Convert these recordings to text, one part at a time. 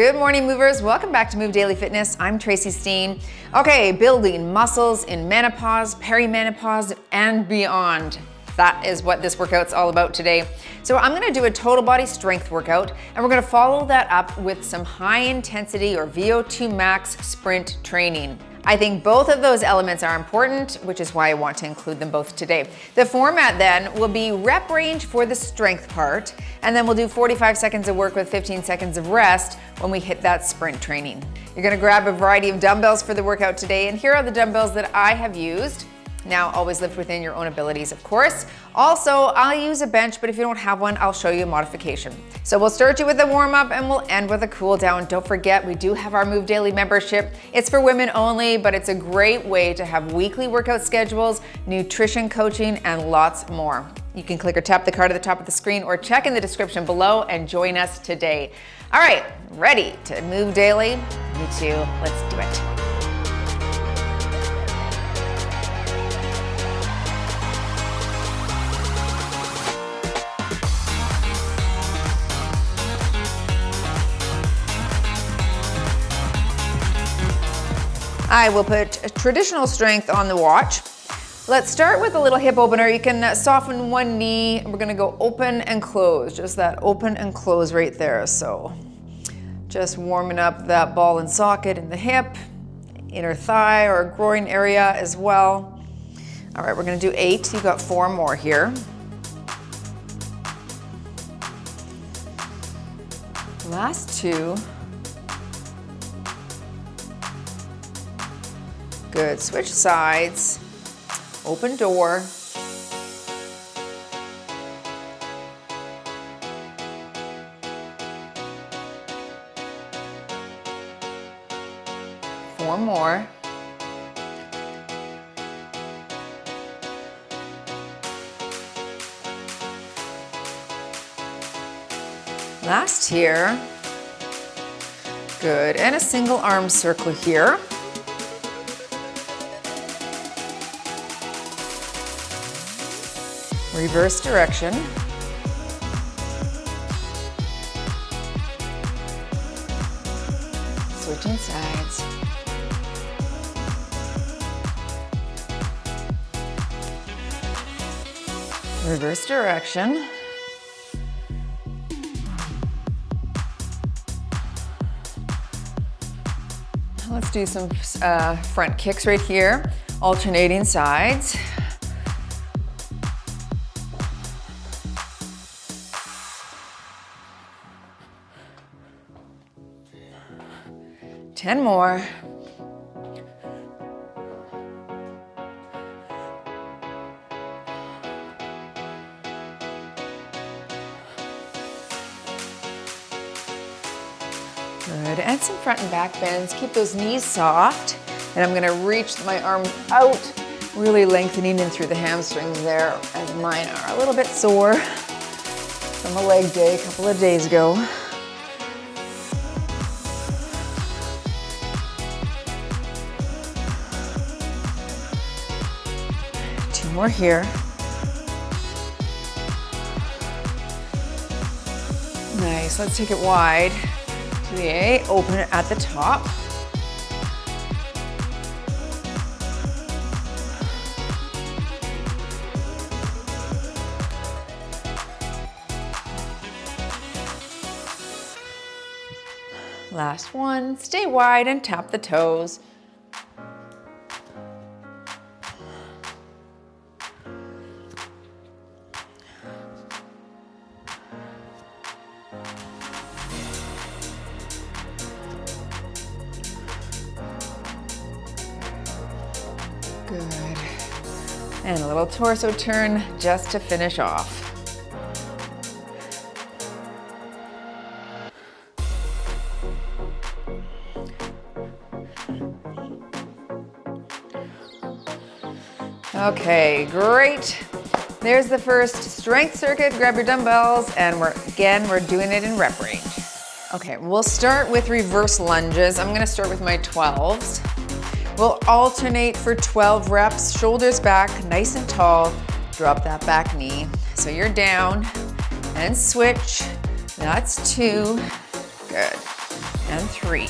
Good morning, movers. Welcome back to Move Daily Fitness. I'm Tracy Steen. Okay, building muscles in menopause, perimenopause, and beyond. That is what this workout's all about today. So I'm gonna do a total body strength workout, and we're gonna follow that up with some high intensity or VO2 max sprint training. I think both of those elements are important, which is why I want to include them both today. The format then will be rep range for the strength part, and then we'll do 45 seconds of work with 15 seconds of rest when we hit that sprint training. You're gonna grab a variety of dumbbells for the workout today, and here are the dumbbells that I have used. Now, always live within your own abilities, of course. Also, I'll use a bench, but if you don't have one, I'll show you a modification. So we'll start you with a warm up and we'll end with a cool down. Don't forget, we do have our Move Daily membership. It's for women only, but it's a great way to have weekly workout schedules, nutrition coaching, and lots more. You can click or tap the card at the top of the screen or check in the description below and join us today. All right, ready to move daily? Me too, let's do it. I will put traditional strength on the watch. Let's start with a little hip opener. You can soften one knee. We're gonna go open and close, just that open and close right there. So just warming up that ball and socket in the hip, inner thigh or groin area as well. All right, we're gonna do 8. You've got 4 more here. Last 2. Good, switch sides, open door. Four more. Last here. Good, and a single arm circle here. Reverse direction. Switching sides. Reverse direction. Let's do some front kicks right here, alternating sides. Ten more. Good, and some front and back bends. Keep those knees soft. And I'm gonna reach my arm out, really lengthening in through the hamstrings there, as mine are a little bit sore from a leg day a couple of days ago. More here. Nice, let's take it wide to the A, open it at the top. Last one, stay wide and tap the toes. Good. And a little torso turn just to finish off. Okay, great. There's the first strength circuit. Grab your dumbbells, and we're doing it in rep range. Okay, we'll start with reverse lunges. I'm gonna start with my 12s. We'll alternate for 12 reps, shoulders back, nice and tall. Drop that back knee. So you're down and switch. That's 2. Good. And and 3.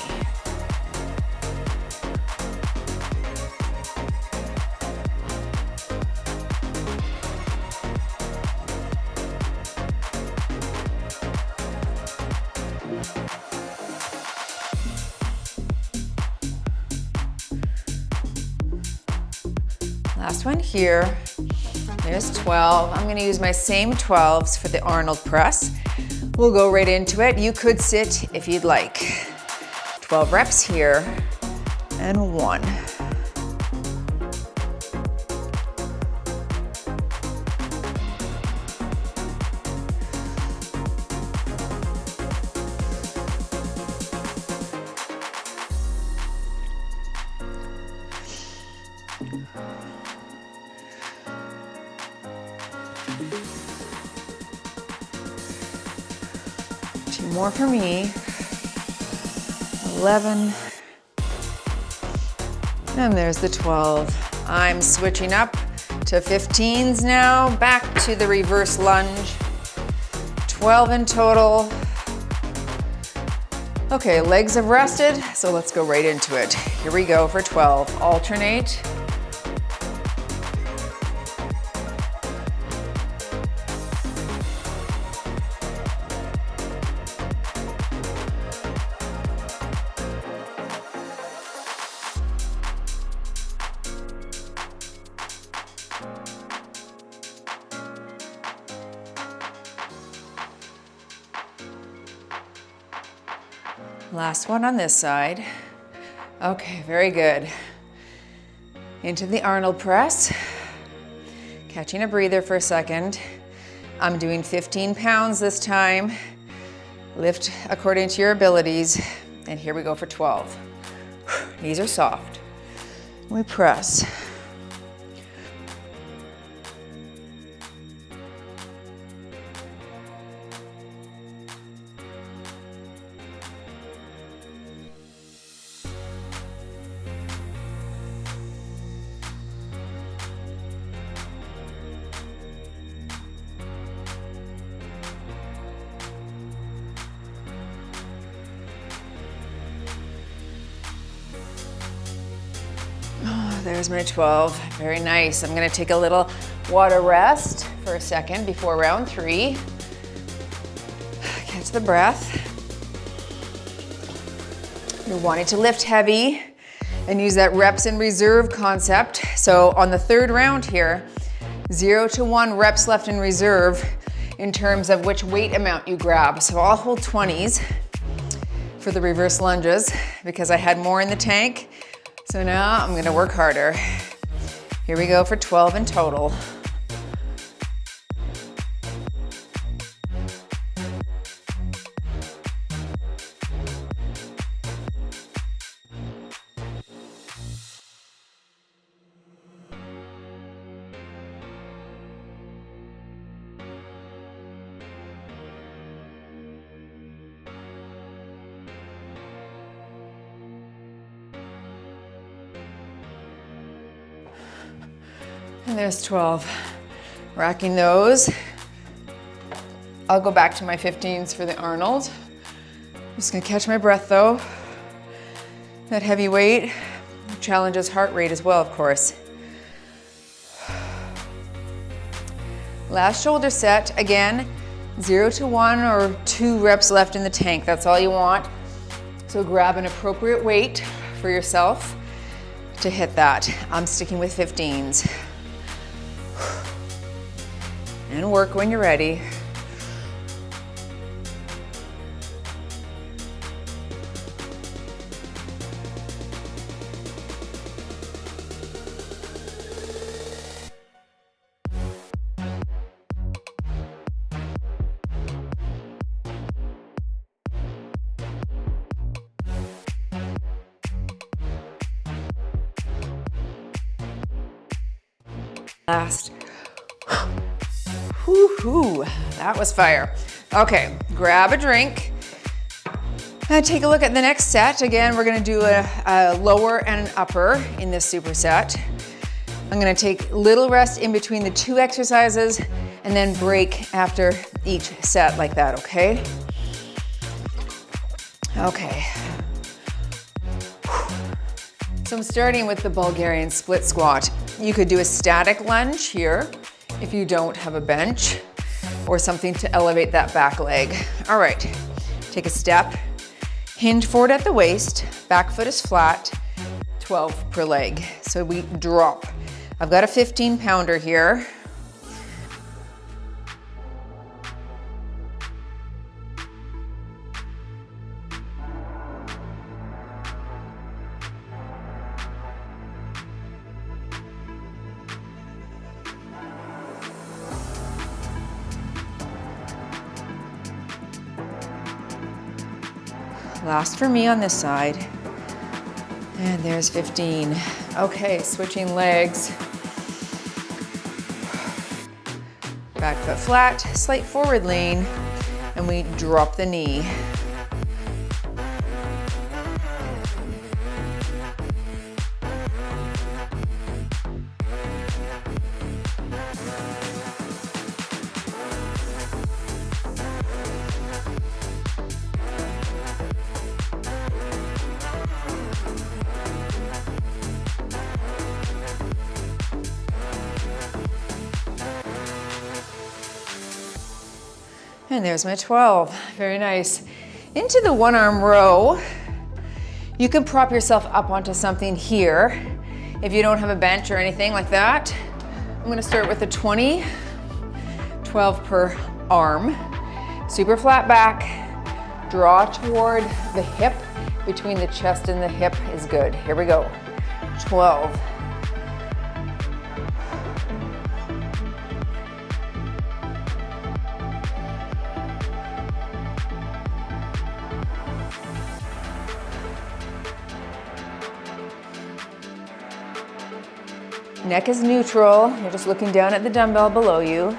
Last one here. There's 12. I'm gonna use my same 12s for the Arnold press. We'll go right into it. You could sit if you'd like. 12 reps here, and 1. More for me. 11. And there's the 12. I'm switching up to 15s now. Back to the reverse lunge. 12 in total. Okay, legs have rested, so let's go right into it. Here we go for 12. Alternate. Last one on this side. Okay, very good. Into the Arnold press. Catching a breather for a second. I'm doing 15 pounds this time. Lift according to your abilities. And here we go for 12. Knees are soft. We press. There's my 12, very nice. I'm gonna take a little water rest for a second before round 3. Catch the breath. You're wanting to lift heavy and use that reps in reserve concept. So on the 3rd round here, 0 to 1 reps left in reserve in terms of which weight amount you grab. So I'll hold 20s for the reverse lunges because I had more in the tank. So now I'm gonna work harder. Here we go for 12 in total. And there's 12. Racking those. I'll go back to my 15s for the Arnold. I'm just gonna catch my breath though. That heavy weight challenges heart rate as well, of course. Last shoulder set, again, 0 to 1 or 2 reps left in the tank. That's all you want. So grab an appropriate weight for yourself to hit that. I'm sticking with 15s. And work when you're ready. Last. Whew, that was fire. Okay, grab a drink. And take a look at the next set. Again, we're gonna do a lower and an upper in this superset. I'm gonna take little rest in between the 2 exercises and then break after each set like that, okay? Okay. So I'm starting with the Bulgarian split squat. You could do a static lunge here if you don't have a bench or something to elevate that back leg. All right, take a step, hinge forward at the waist, back foot is flat, 12 per leg. So we drop. I've got a 15-pounder here. Last for me on this side. And there's 15. Okay, switching legs. Back foot flat, slight forward lean, and we drop the knee. And there's my 12, very nice. Into the one arm row. You can prop yourself up onto something here if you don't have a bench or anything like that. I'm gonna start with a 20, 12 per arm. Super flat back, draw toward the hip. Between the chest and the hip is good. Here we go, 12. Neck is neutral. You're just looking down at the dumbbell below you.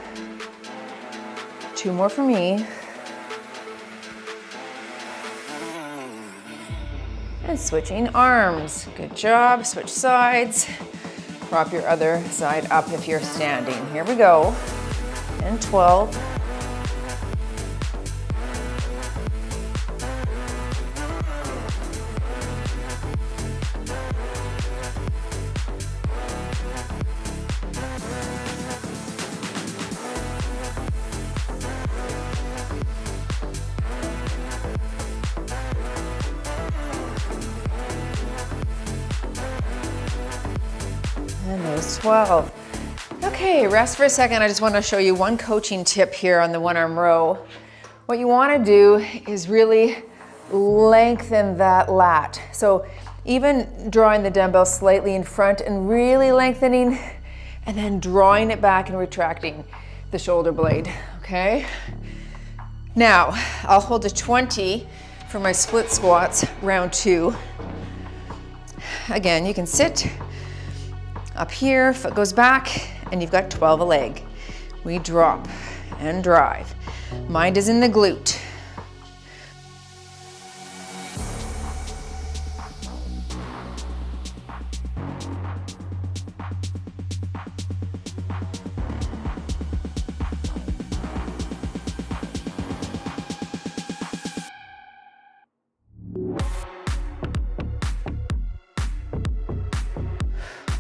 2 more for me. And switching arms. Good job. Switch sides. Prop your other side up if you're standing. Here we go. And 12. And those 12. Okay, rest for a second. I just want to show you one coaching tip here on the one arm row. What you want to do is really lengthen that lat. So even drawing the dumbbell slightly in front and really lengthening, and then drawing it back and retracting the shoulder blade, okay? Now, I'll hold a 20 for my split squats, round 2. Again, you can sit up here, foot goes back, and you've got 12 a leg. We drop and drive. Mind is in the glute.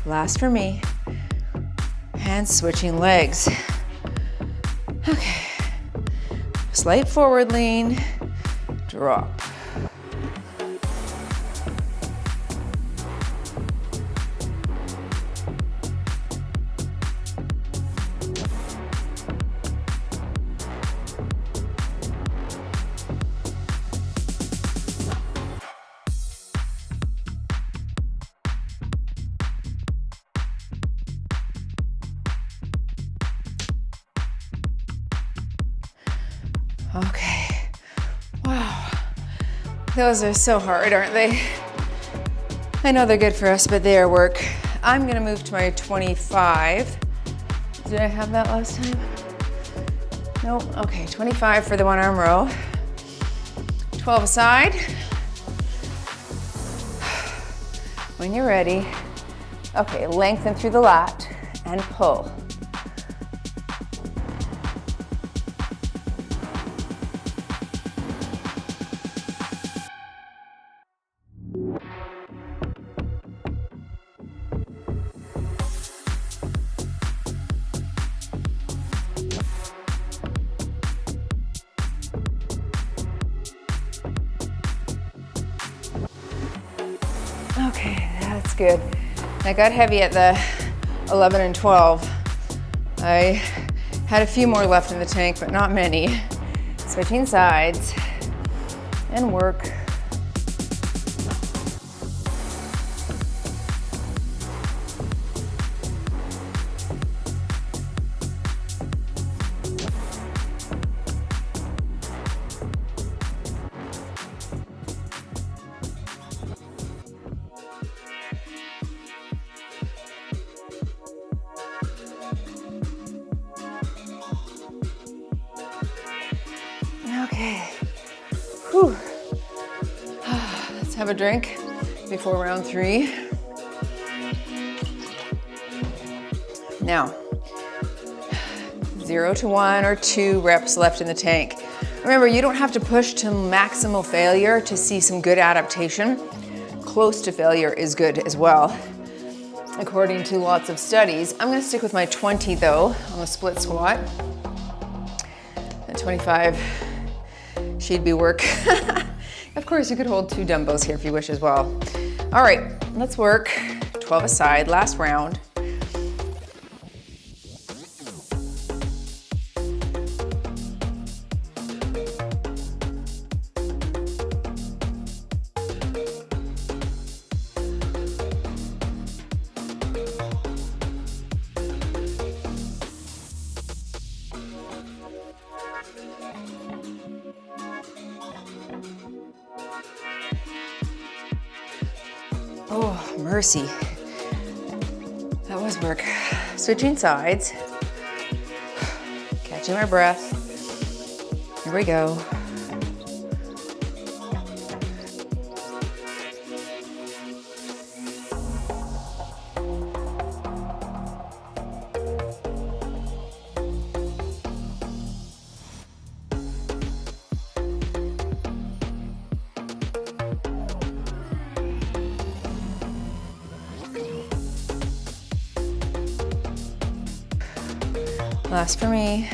Last for me. And switching legs. Okay. Slight forward lean, drop. Okay, wow, those are so hard, aren't they? I know they're good for us, but they are work. I'm gonna move to my 25. Did I have that last time? No, okay, 25 for the one arm row. 12 aside. When you're ready, okay, lengthen through the lat and pull. Okay, that's good. I got heavy at the 11 and 12. I had a few more left in the tank, but not many. Switching sides and work. Okay. Whew. Let's have a drink before round 3. Now, 0 to 1 or 2 reps left in the tank. Remember, you don't have to push to maximal failure to see some good adaptation. Close to failure is good as well, according to lots of studies. I'm gonna stick with my 20 though on the split squat. At 25, she'd be work. Of course, you could hold 2 dumbbells here if you wish as well. All right, let's work 12 aside, last round. Oh, mercy. That was work. Switching sides. Catching my breath. Here we go. Last for me.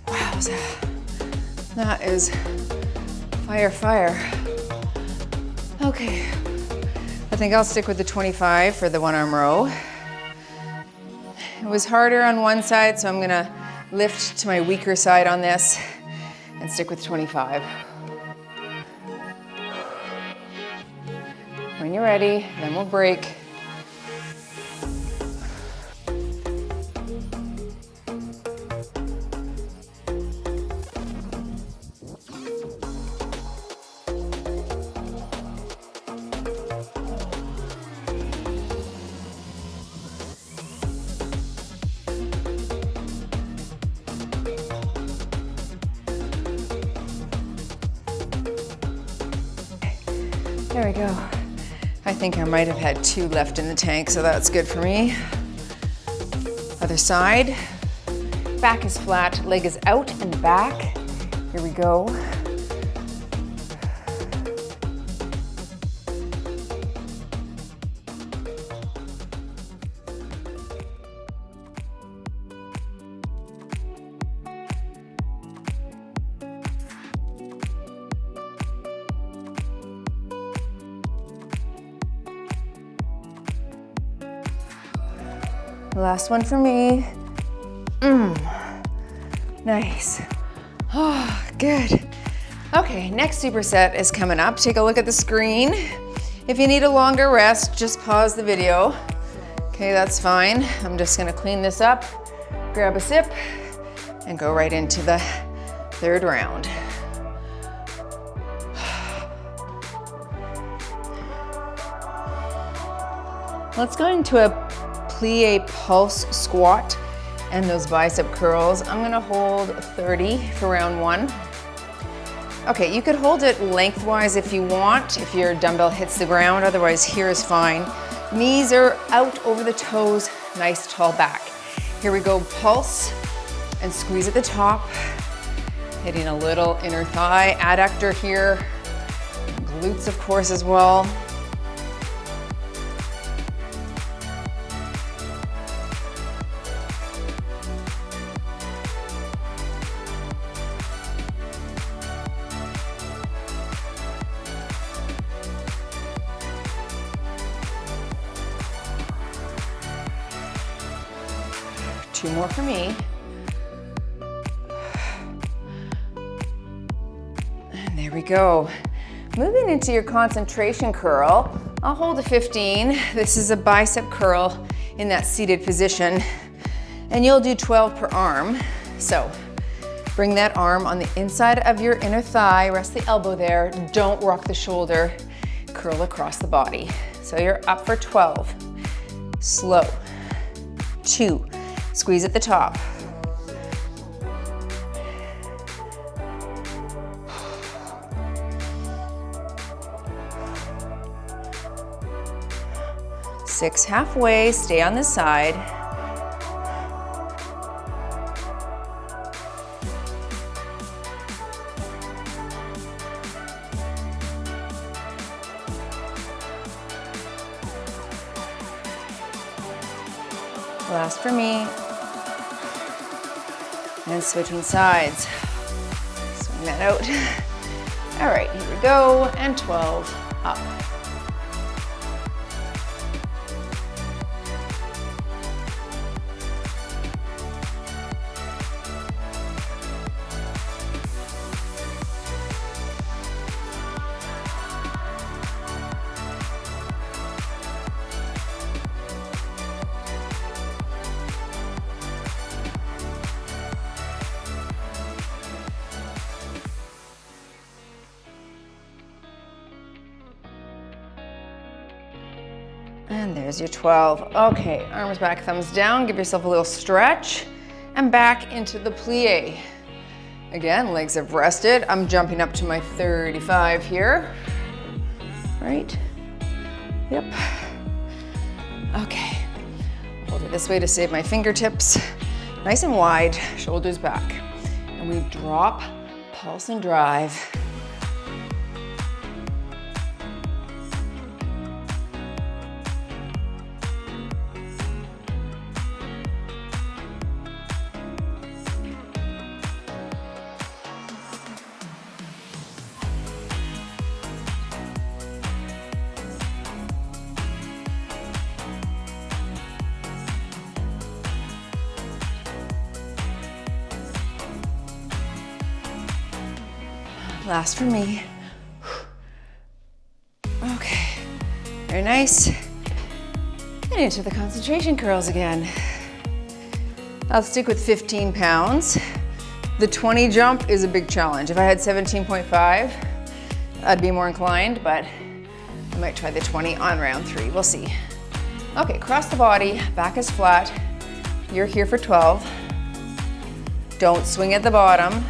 Wowza. That is fire. Okay. I think I'll stick with the 25 for the 1-arm row. It was harder on one side, so I'm gonna lift to my weaker side on this and stick with 25. When you're ready, then we'll break. There we go. I think I might have had 2 left in the tank, so that's good for me. Other side. Back is flat, leg is out and back. Here we go. Last one for me. Nice. Oh, good. Okay, next superset is coming up. Take a look at the screen. If you need a longer rest, just pause the video. Okay, that's fine. I'm just gonna clean this up, grab a sip, and go right into the 3rd round. Let's go into a plie pulse squat and those bicep curls. I'm gonna hold 30 for round 1. Okay, you could hold it lengthwise if you want, if your dumbbell hits the ground, otherwise here is fine. Knees are out over the toes, nice tall back. Here we go, pulse and squeeze at the top, hitting a little inner thigh, adductor here, glutes of course as well. 2 more for me. And there we go. Moving into your concentration curl, I'll hold a 15. This is a bicep curl in that seated position, and you'll do 12 per arm. So bring that arm on the inside of your inner thigh, rest the elbow there, don't rock the shoulder, curl across the body. So you're up for 12. Slow. 2, squeeze at the top. 6 halfway, stay on this side. Last for me. And switching sides. Swing that out. All right, here we go, and 12, up. And there's your 12. Okay, arms back, thumbs down. Give yourself a little stretch and back into the plie. Again, legs have rested. I'm jumping up to my 35 here. Right? Yep. Okay. Hold it this way to save my fingertips. Nice and wide, shoulders back. And we drop, pulse and drive. Last for me. Okay, very nice. And into the concentration curls again. I'll stick with 15 pounds. The 20 jump is a big challenge. If I had 17.5, I'd be more inclined, but I might try the 20 on round 3, we'll see. Okay, cross the body, back is flat. You're here for 12. Don't swing at the bottom.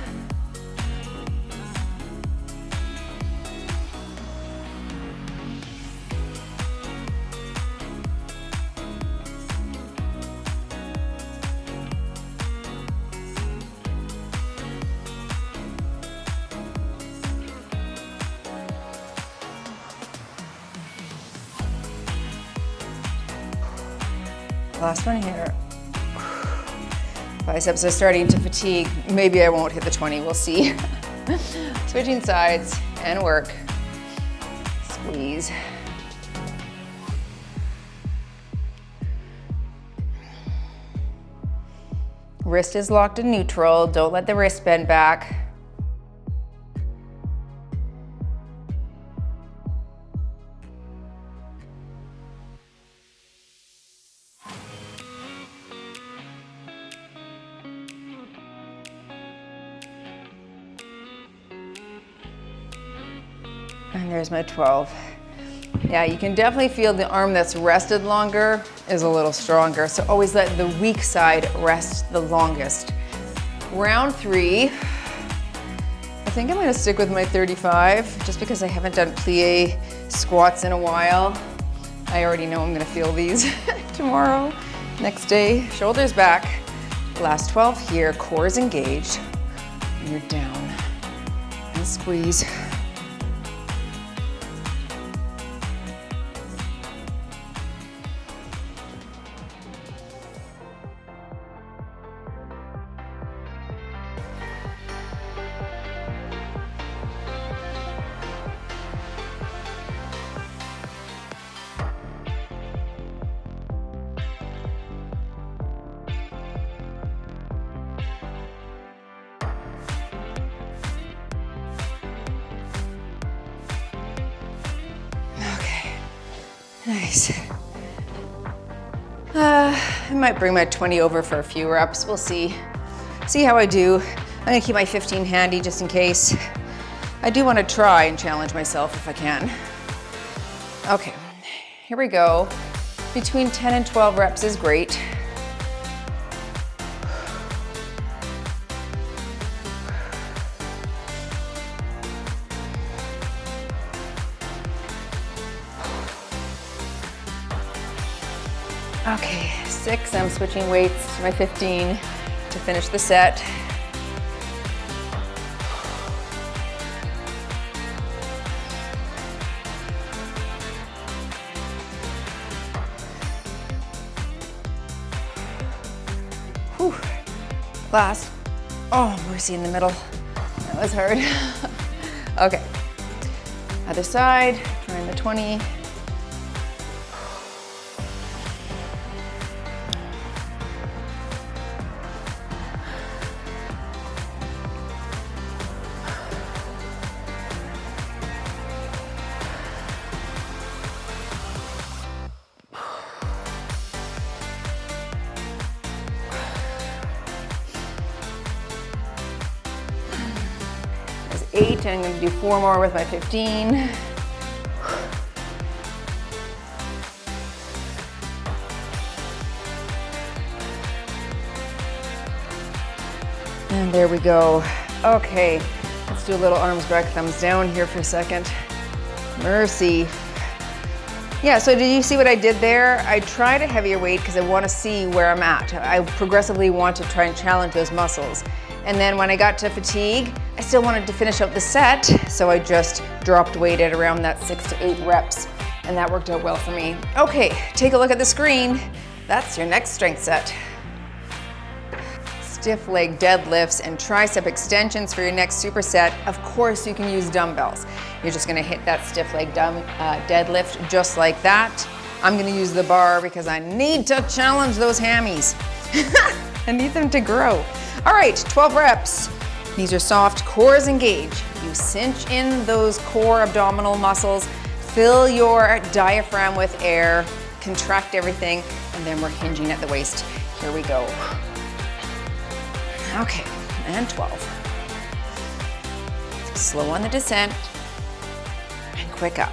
Last one here. Biceps are starting to fatigue. Maybe I won't hit the 20, we'll see. Switching sides and work. Squeeze. Wrist is locked in neutral. Don't let the wrist bend back. And there's my 12. Yeah, you can definitely feel the arm that's rested longer is a little stronger. So always let the weak side rest the longest. Round 3. I think I'm gonna stick with my 35 just because I haven't done plie squats in a while. I already know I'm gonna feel these tomorrow, next day. Shoulders back. Last 12 here, core is engaged. And you're down. And squeeze. Nice. I might bring my 20 over for a few reps. We'll see. See how I do. I'm gonna keep my 15 handy just in case. I do want to try and challenge myself if I can. Okay, here we go. Between 10 and 12 reps is great. Okay, 6, I'm switching weights to my 15 to finish the set. Whew. Last. Oh, mercy in the middle. That was hard. Okay, other side, trying the 20. That's 8, and I'm going to do 4 more with my 15. And there we go. Okay, let's do a little arms back, thumbs down here for a second. Mercy. Yeah, so did you see what I did there? I tried a heavier weight because I want to see where I'm at. I progressively want to try and challenge those muscles. And then when I got to fatigue, I still wanted to finish out the set, so I just dropped weight at around that 6 to 8 reps, and that worked out well for me. Okay, take a look at the screen. That's your next strength set. Stiff leg deadlifts and tricep extensions for your next superset. Of course, you can use dumbbells. You're just gonna hit that stiff leg deadlift just like that. I'm gonna use the bar because I need to challenge those hammies. I need them to grow. All right, 12 reps. These are soft, core is engaged. You cinch in those core abdominal muscles, fill your diaphragm with air, contract everything, and then we're hinging at the waist. Here we go. Okay, and 12. Slow on the descent, and quick up.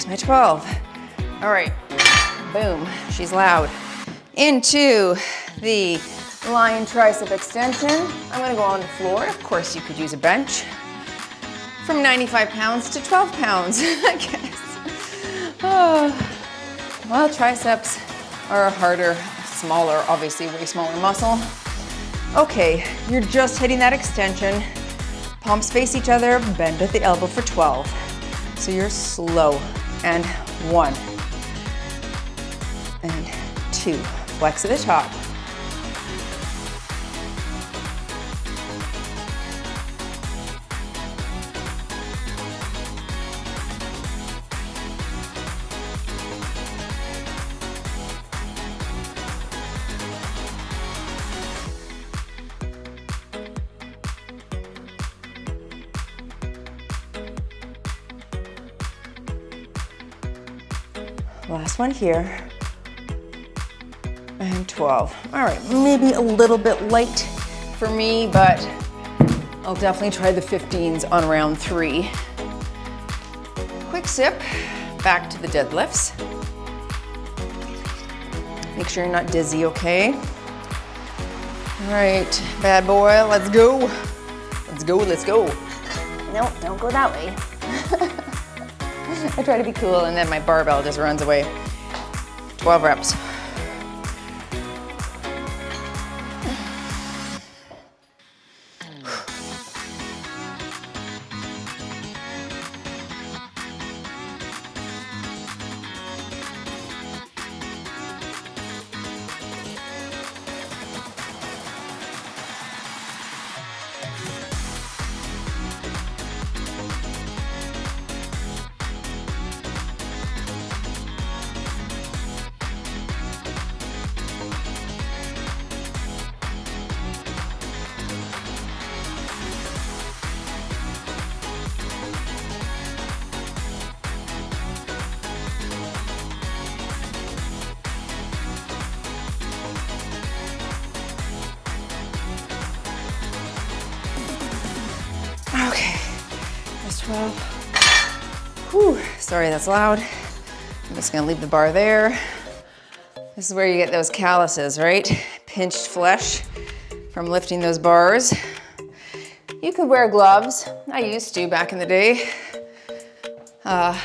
My 12. All right, boom, she's loud. Into the lying tricep extension. I'm gonna go on the floor. Of course, you could use a bench. From 95 pounds to 12 pounds, I guess. Oh. Well, triceps are a harder, smaller, obviously way smaller muscle. Okay, you're just hitting that extension. Palms face each other, bend at the elbow for 12. So you're slow. And 1, and 2, flex at the top. Last one here, and 12. All right, maybe a little bit light for me, but I'll definitely try the 15s on round 3. Quick sip, back to the deadlifts. Make sure you're not dizzy, okay? All right, bad boy, let's go. Let's go, let's go. No, don't go that way. I try to be cool and then my barbell just runs away. 12 reps. 12. Whew, sorry, that's loud. I'm just gonna leave the bar there. This is where you get those calluses, right? Pinched flesh from lifting those bars. You could wear gloves. I used to back in the day. I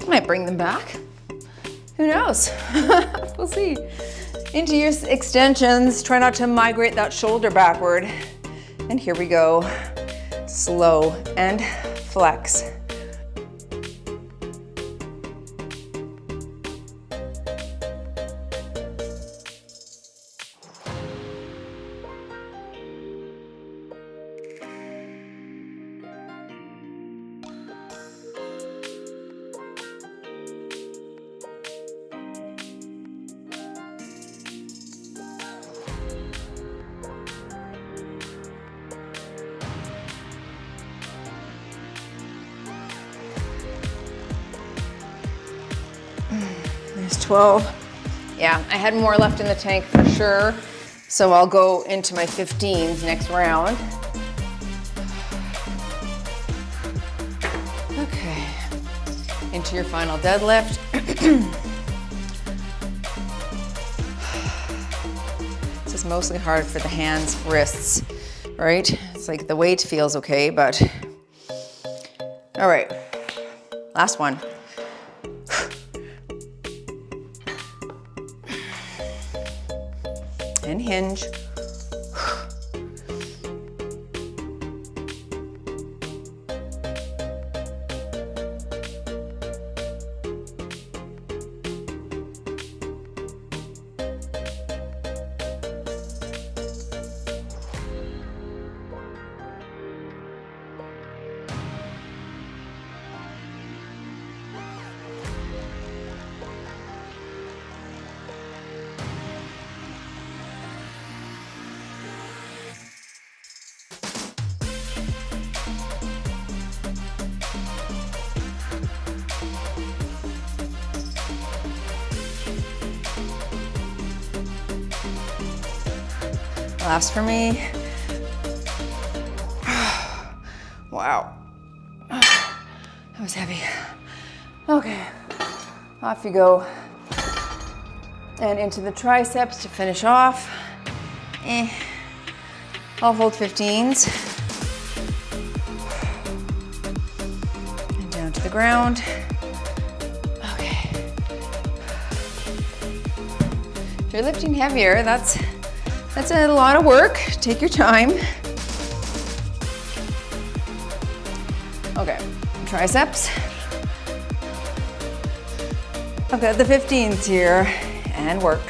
might bring them back. Who knows? We'll see. Into your extensions. Try not to migrate that shoulder backward. And here we go. Slow and flex. There's 12. Yeah, I had more left in the tank for sure. So I'll go into my 15s next round. Okay, into your final deadlift. This is mostly hard for the hands, wrists, right? It's like the weight feels okay, but. All right, last one. And hinge. Last for me. Wow. That was heavy. Okay, off you go. And into the triceps to finish off. I'll hold 15s. And down to the ground. Okay. If you're lifting heavier, that's a lot of work. Take your time. Okay, triceps. I've got the 15s here and work.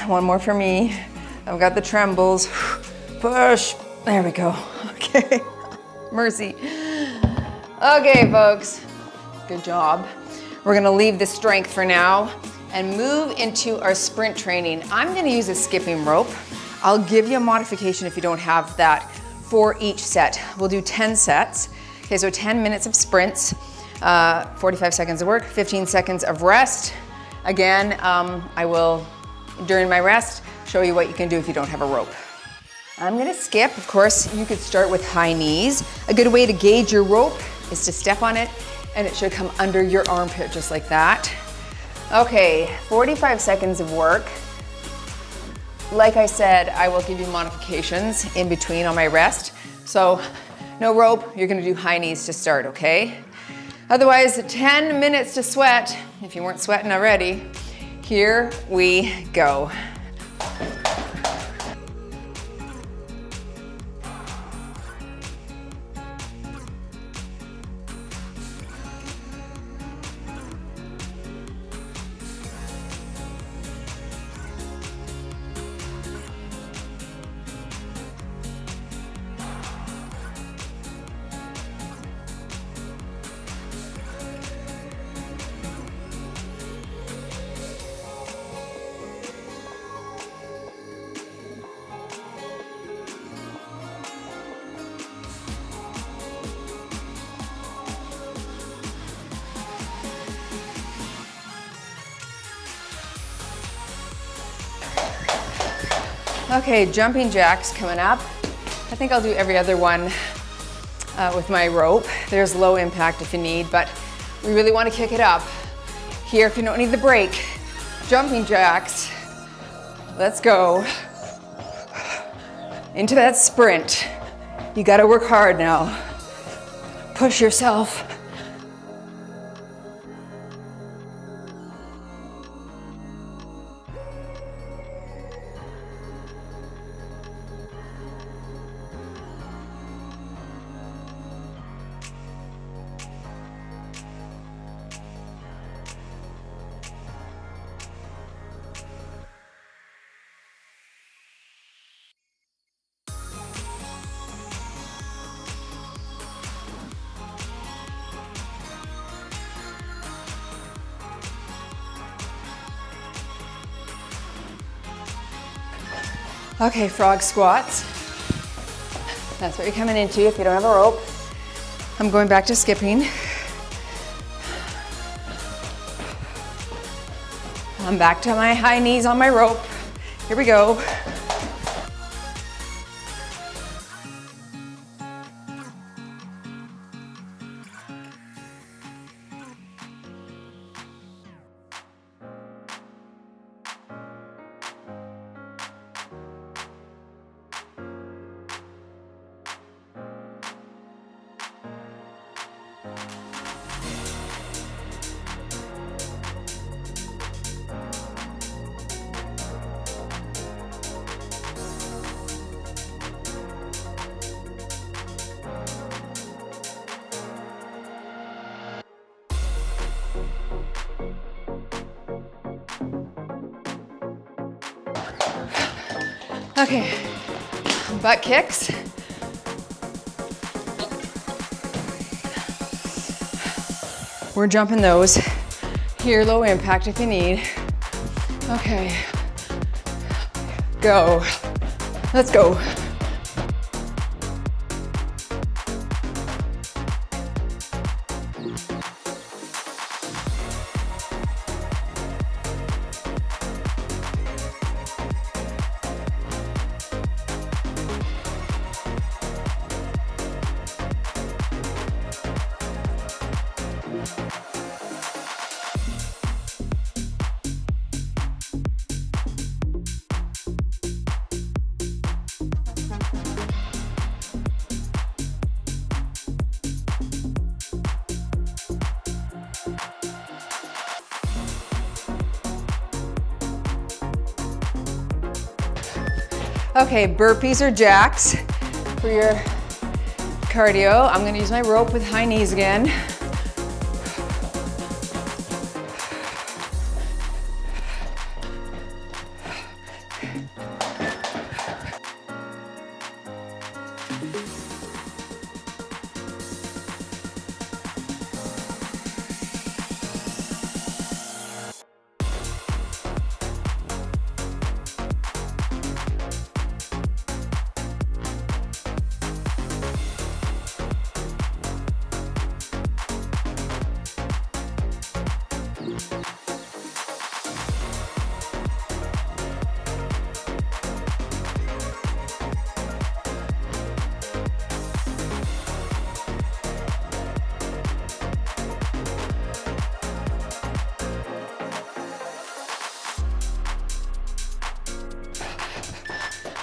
One more for me. I've got the trembles. Push. There we go. Okay. Mercy. Okay, folks. Good job. We're gonna leave the strength for now and move into our sprint training. I'm gonna use a skipping rope. I'll give you a modification if you don't have that for each set. We'll do 10 sets. Okay, so 10 minutes of sprints, 45 seconds of work, 15 seconds of rest. Again, I will, during my rest, show you what you can do if you don't have a rope. I'm gonna skip. Of course, you could start with high knees. A good way to gauge your rope is to step on it and it should come under your armpit just like that. Okay, 45 seconds of work. Like I said, I will give you modifications in between on my rest. So no rope, you're gonna do high knees to start, okay? Otherwise, 10 minutes to sweat, if you weren't sweating already. Here we go. Okay, jumping jacks coming up. I think I'll do every other one with my rope. There's low impact if you need, but we really want to kick it up. Here, if you don't need the break, jumping jacks. Let's go. Into that sprint. You gotta work hard now. Push yourself. Okay, frog squats. That's what you're coming into if you don't have a rope. I'm going back to skipping. I'm back to my high knees on my rope. Here we go. Okay, butt kicks. We're jumping those. Here, low impact if you need. Okay, go. Let's go. Okay, burpees or jacks for your cardio. I'm gonna use my rope with high knees again.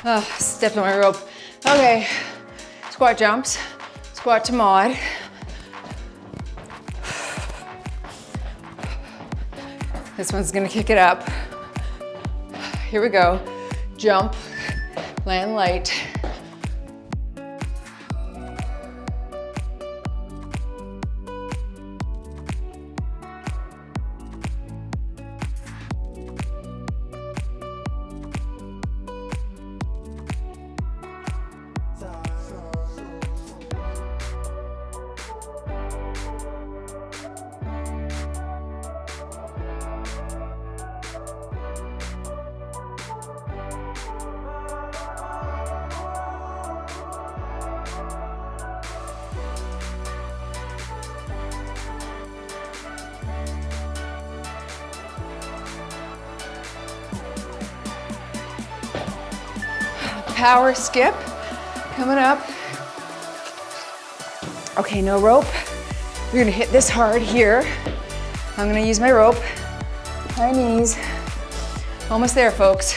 Oh, stepped on my rope. Okay, squat jumps, squat to mod. This one's gonna kick it up. Here we go. Jump, land light. power skip coming up. Okay, no rope. We're gonna hit this hard here. I'm gonna use my rope, high knees. Almost there, folks.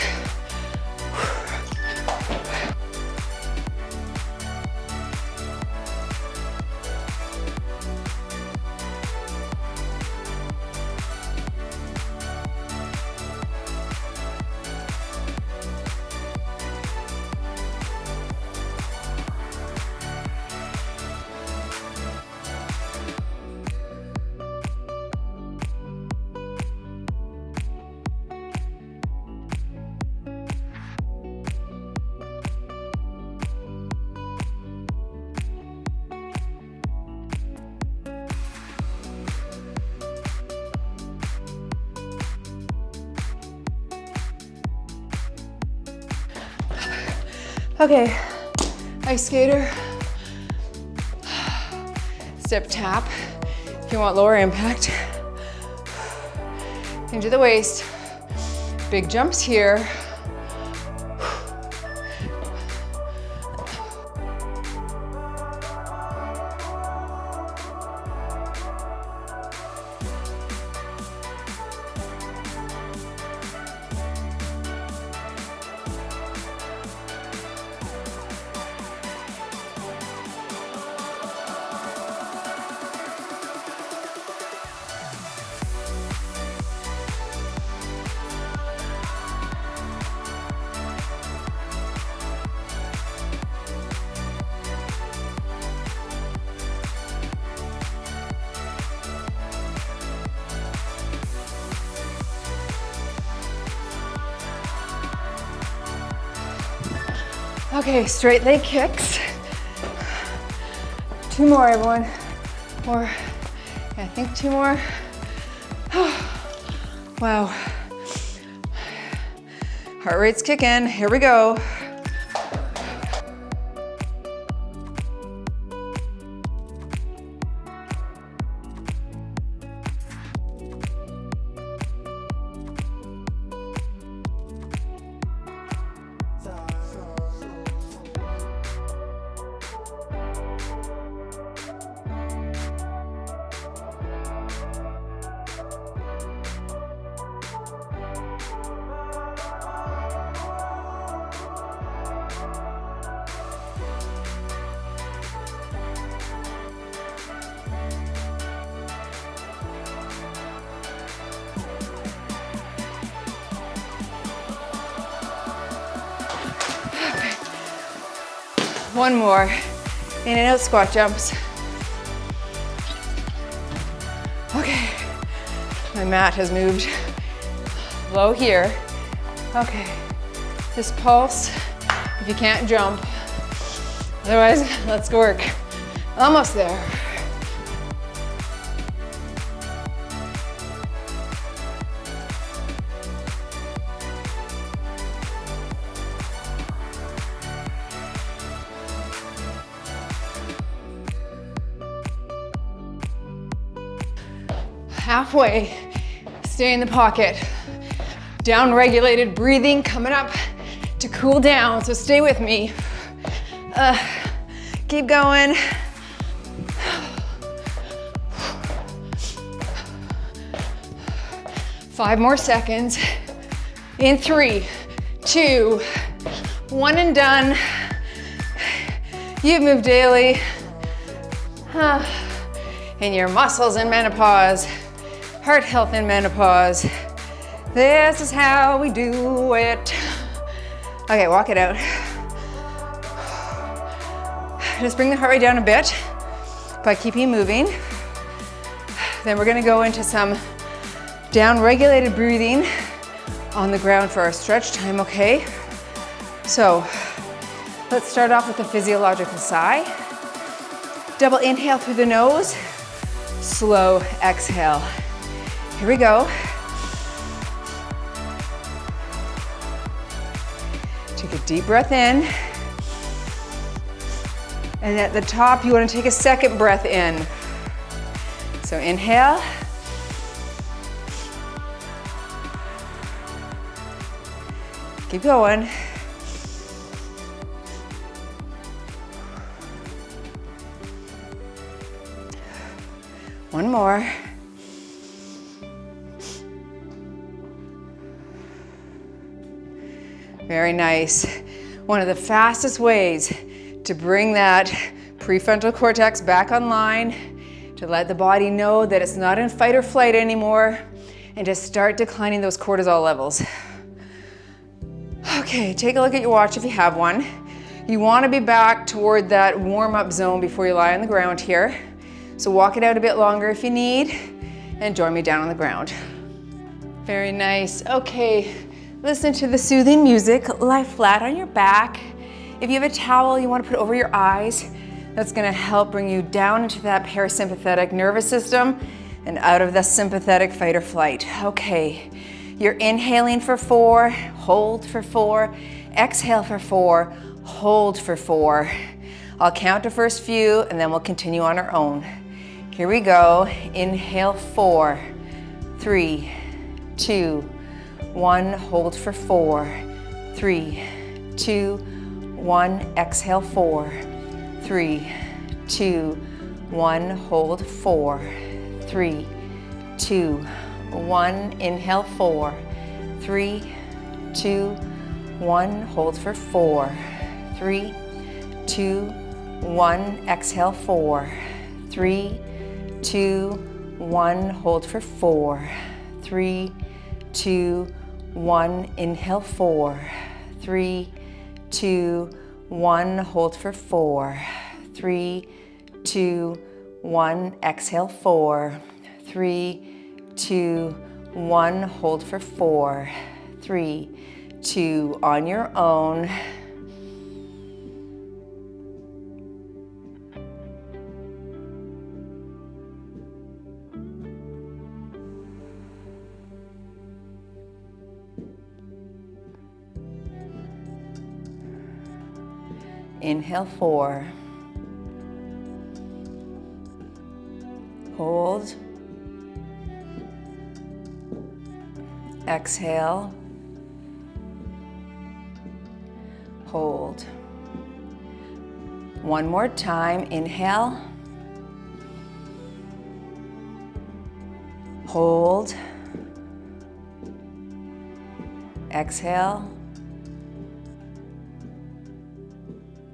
Okay, ice skater. Step tap if you want lower impact. Into the waist. Big jumps here. Okay, straight leg kicks. 2 more, everyone. Or, I think 2 more. Wow. Heart rate's kicking. Here we go. One more. In and out squat jumps. Okay. My mat has moved low here. Okay. Just pulse if you can't jump. Otherwise, let's go work. Almost there. Halfway, stay in the pocket. Down-regulated breathing coming up to cool down, so stay with me. Keep going. Five more seconds. In 3, 2, 1 and done. You've moved daily. In your muscles in menopause. Heart health in menopause. This is how we do it. Okay, walk it out. Just bring the heart rate down a bit by keeping moving. Then we're gonna go into some down-regulated breathing on the ground for our stretch time, okay? So, let's start off with a physiological sigh. Double inhale through the nose, slow exhale. Here we go. Take a deep breath in. And at the top, you want to take a second breath in. So inhale. Keep going. One more. Very nice. One of the fastest ways to bring that prefrontal cortex back online, to let the body know that it's not in fight or flight anymore, and to start declining those cortisol levels. Okay, take a look at your watch if you have one. You want to be back toward that warm-up zone before you lie on the ground here. So walk it out a bit longer if you need, and join me down on the ground. Very nice. Okay, listen to the soothing music. Lie flat on your back. If you have a towel you want to put over your eyes, that's going to help bring you down into that parasympathetic nervous system and out of the sympathetic fight or flight. Okay, you're inhaling for 4, hold for 4, exhale for 4, hold for 4. I'll count the first few and then we'll continue on our own. Here we go. Inhale 4, 3, 2, 1. Hold for 4, 3, 2, 1. Exhale 4, 3, 2, 1. Hold 4, 3, 2, 1. Inhale 4, 3, 2, 1. Hold for 4, 3, 2, 1. Exhale 4, 3, 2, 1. Hold for 4, 3, 2, 1. Inhale 4, 3, 2, 1. Hold for 4, 3, 2, 1. Exhale 4, 3, 2, 1. Hold for 4, 3, 2. On your own. Inhale 4. Hold. Exhale. Hold. One more time. Inhale. Hold. Exhale.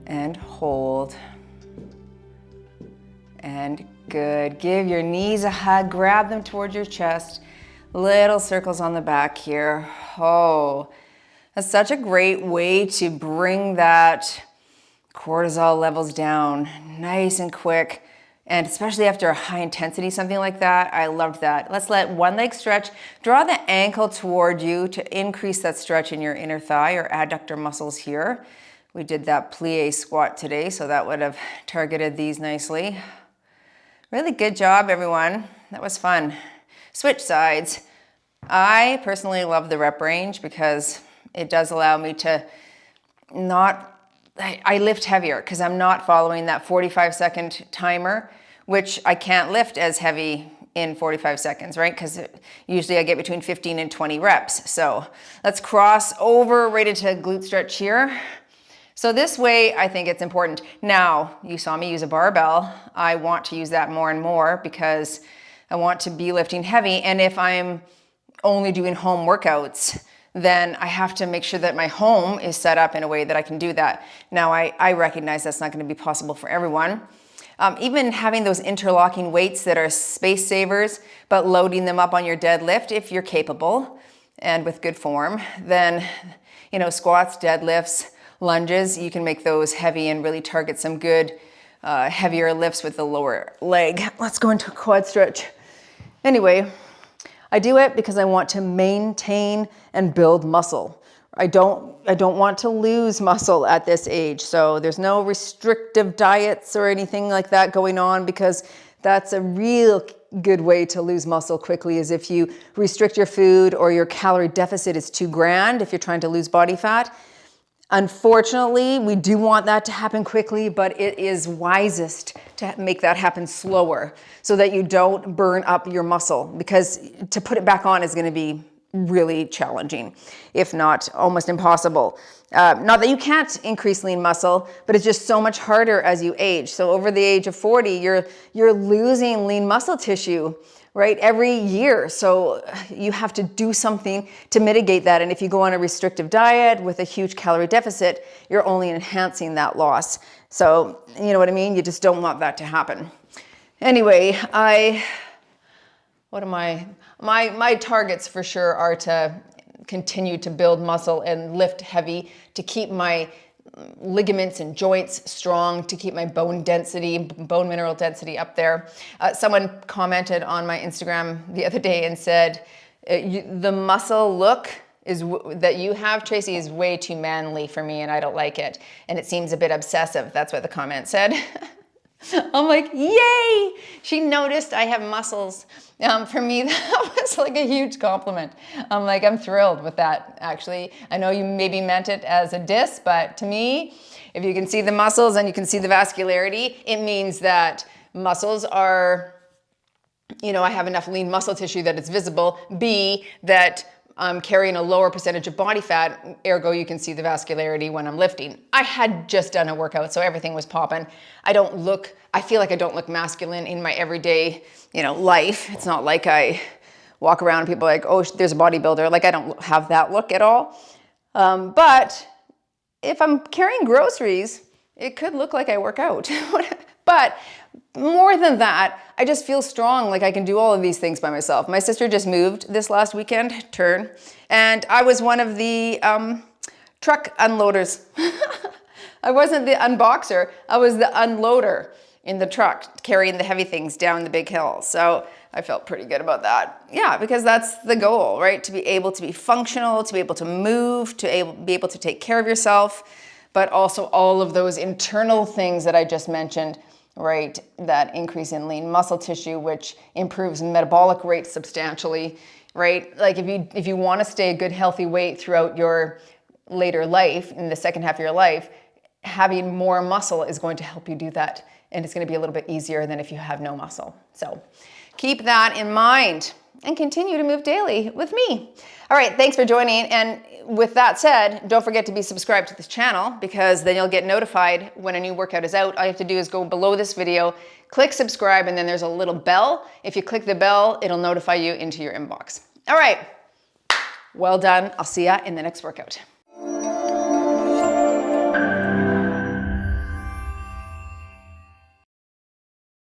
And hold. And good. Give your knees a hug. Grab them towards your chest. Little circles on the back here. Oh, that's such a great way to bring that cortisol levels down nice and quick. And especially after a high intensity, something like that. I loved that. Let's let one leg stretch. Draw the ankle toward you to increase that stretch in your inner thigh or adductor muscles here. We did that plie squat today, so that would have targeted these nicely. Really good job, everyone. That was fun. Switch sides. I personally love the rep range because it does allow me to I lift heavier because I'm not following that 45-second timer, which I can't lift as heavy in 45 seconds, right? Because usually I get between 15 and 20 reps. So let's cross over right into glute stretch here. So this way, I think it's important. Now, you saw me use a barbell. I want to use that more and more because I want to be lifting heavy. And if I'm only doing home workouts, then I have to make sure that my home is set up in a way that I can do that. Now, I recognize that's not going to be possible for everyone. Even having those interlocking weights that are space savers, but loading them up on your deadlift if you're capable and with good form, then, squats, deadlifts, lunges, you can make those heavy and really target some good heavier lifts with the lower leg. Let's go into a quad stretch. Anyway, I do it because I want to maintain and build muscle. I don't want to lose muscle at this age. So there's no restrictive diets or anything like that going on, because that's a real good way to lose muscle quickly, is if you restrict your food or your calorie deficit is too grand if you're trying to lose body fat. Unfortunately, we do want that to happen quickly, but it is wisest to make that happen slower so that you don't burn up your muscle, because to put it back on is going to be really challenging, if not almost impossible. Not that you can't increase lean muscle, but it's just so much harder as you age. So over the age of 40, you're losing lean muscle tissue, right, every year. So you have to do something to mitigate that. And if you go on a restrictive diet with a huge calorie deficit, you're only enhancing that loss. So you know what I mean? You just don't want that to happen. Anyway, my targets for sure are to continue to build muscle and lift heavy, to keep my ligaments and joints strong, to keep my bone mineral density up there. Someone commented on my Instagram the other day and said, the muscle look that you have, Tracy, is way too manly for me and I don't like it. And it seems a bit obsessive. That's what the comment said. I'm like, yay! She noticed I have muscles. For me, that was like a huge compliment. I'm thrilled with that, actually. I know you maybe meant it as a diss, but to me, if you can see the muscles and you can see the vascularity, it means that muscles are, I have enough lean muscle tissue that it's visible. B, that I'm carrying a lower percentage of body fat, ergo you can see the vascularity when I'm lifting. I had just done a workout, so everything was popping. I feel like I don't look masculine in my everyday, life. It's not like I walk around and people are like, oh, there's a bodybuilder. Like I don't have that look at all. But if I'm carrying groceries, it could look like I work out. But more than that, I just feel strong, like I can do all of these things by myself. My sister just moved this last weekend, and I was one of the truck unloaders. I wasn't the unboxer, I was the unloader in the truck, carrying the heavy things down the big hill. So I felt pretty good about that. Yeah, because that's the goal, right? To be able to be functional, to be able to move, be able to take care of yourself, but also all of those internal things that I just mentioned, right? That increase in lean muscle tissue, which improves metabolic rate substantially, right? Like if you want to stay a good healthy weight throughout your later life, in the second half of your life, having more muscle is going to help you do that. And it's going to be a little bit easier than if you have no muscle. So keep that in mind and continue to move daily with me. All right, thanks for joining. And with that said, don't forget to be subscribed to this channel, because then you'll get notified when a new workout is out. All you have to do is go below this video, click subscribe, and then there's a little bell. If you click the bell, it'll notify you into your inbox. All right, well done. I'll see ya in the next workout.